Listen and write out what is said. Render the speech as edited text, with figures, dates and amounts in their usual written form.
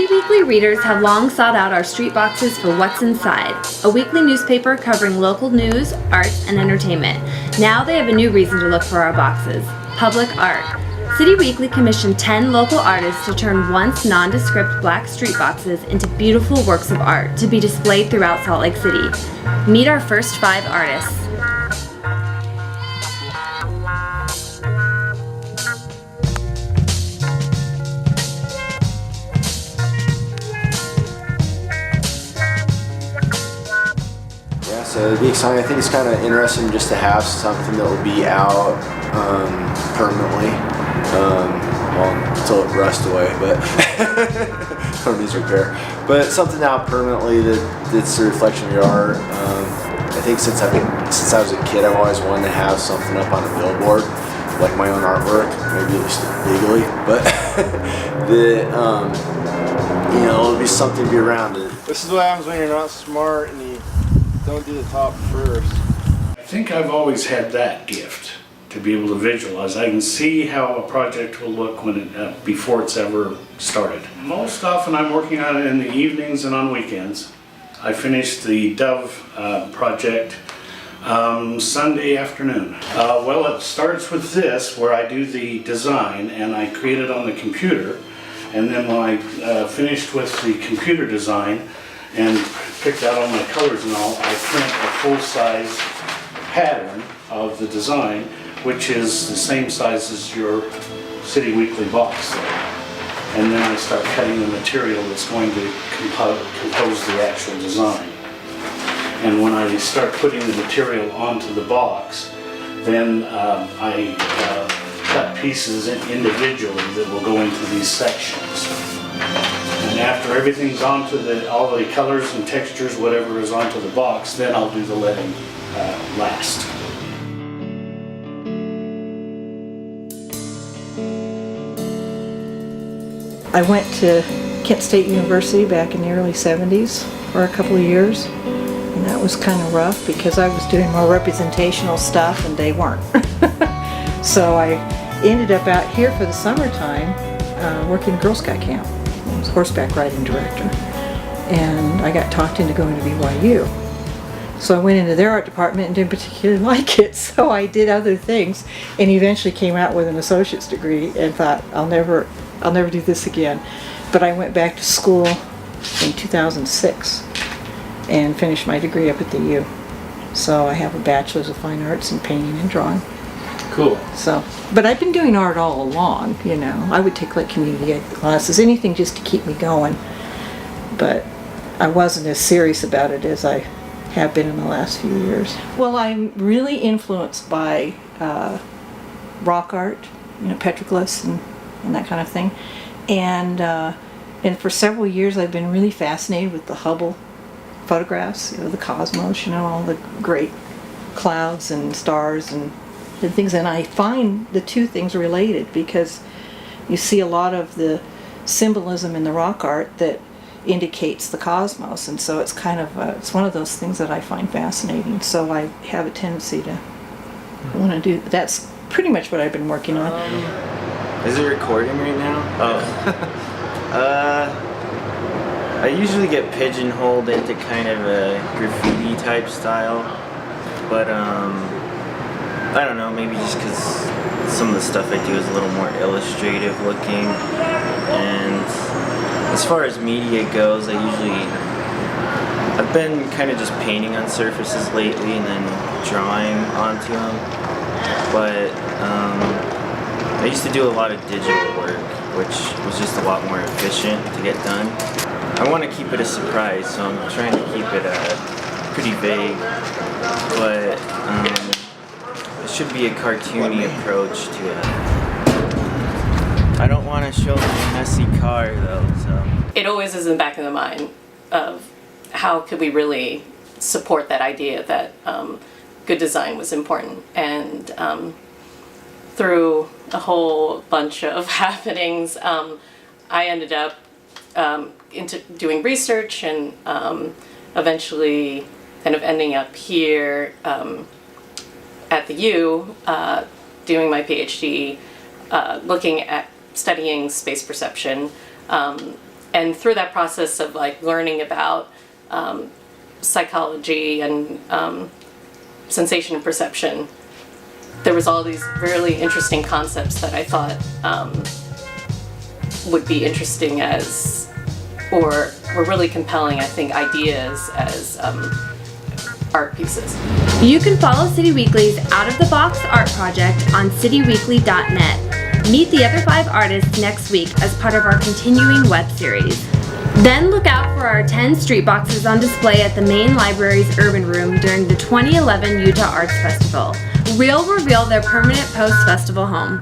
City Weekly readers have long sought out our street boxes for What's Inside, a weekly newspaper covering local news, arts, and entertainment. Now they have a new reason to look for our boxes: public art. City Weekly commissioned 10 local artists to turn once nondescript black street boxes into beautiful works of art to be displayed throughout Salt Lake City. Meet our first 5 artists. So it'd be exciting. I think it's kind of interesting just to have something that will be out permanently, until it rusts away, but or needs repair. But something out permanently that's a reflection of your art. I think since I was a kid, I've always wanted to have something up on a billboard, like my own artwork, maybe just legally, but it'll be something to be around it. This is what happens when you're not smart and you don't do the top first. I think I've always had that gift to be able to visualize. I can see how a project will look when before it's ever started. Most often I'm working on it in the evenings and on weekends. I finished the Dove project Sunday afternoon. Well, it starts with this, where I do the design and I create it on the computer, and then when I finished with the computer design and picked out all my colors and all, I print a full-size pattern of the design, which is the same size as your City Weekly box there. And then I start cutting the material that's going to compose the actual design. And when I start putting the material onto the box, then I cut pieces individually that will go into these sections. And after everything's onto all the colors and textures, whatever is onto the box, then I'll do the letting last. I went to Kent State University back in the early 70s for a couple of years, and that was kind of rough because I was doing more representational stuff and they weren't. So I ended up out here for the summertime working Girl Scout camp. I was horseback riding director, and I got talked into going to BYU. So I went into their art department and didn't particularly like it, so I did other things and eventually came out with an associate's degree and thought, I'll never do this again. But I went back to school in 2006 and finished my degree up at the U. So I have a bachelor's of fine arts in painting and drawing. Cool. So, but I've been doing art all along, I would take like community ed classes, anything just to keep me going. But I wasn't as serious about it as I have been in the last few years. Well, I'm really influenced by rock art, petroglyphs and that kind of thing. And for several years I've been really fascinated with the Hubble photographs, the cosmos, all the great clouds and stars and things. And I find the two things related because you see a lot of the symbolism in the rock art that indicates the cosmos, and so it's kind of it's one of those things that I find fascinating. So I have a tendency to want to do. That's pretty much what I've been working on. Is it recording right now? Oh. I usually get pigeonholed into kind of a graffiti type style, but I don't know, maybe just because some of the stuff I do is a little more illustrative looking. And as far as media goes, I've been kind of just painting on surfaces lately and then drawing onto them. But I used to do a lot of digital work, which was just a lot more efficient to get done. I want to keep it a surprise, so I'm trying to keep it pretty vague, but it should be a cartoony approach to it. I don't want to show my messy car though, so. It always is in the back of the mind of how could we really support that idea that good design was important. And through a whole bunch of happenings, I ended up into doing research and eventually kind of ending up here at the U doing my PhD, looking at studying space perception and through that process of like learning about psychology and sensation and perception, there was all these really interesting concepts that I thought would be interesting as, or were really compelling, I think, ideas as art pieces. You can follow City Weekly's Out of the Box art project on cityweekly.net. Meet the other 5 artists next week as part of our continuing web series. Then look out for our 10 street boxes on display at the main library's Urban Room during the 2011 Utah Arts Festival. We'll reveal their permanent post-festival home.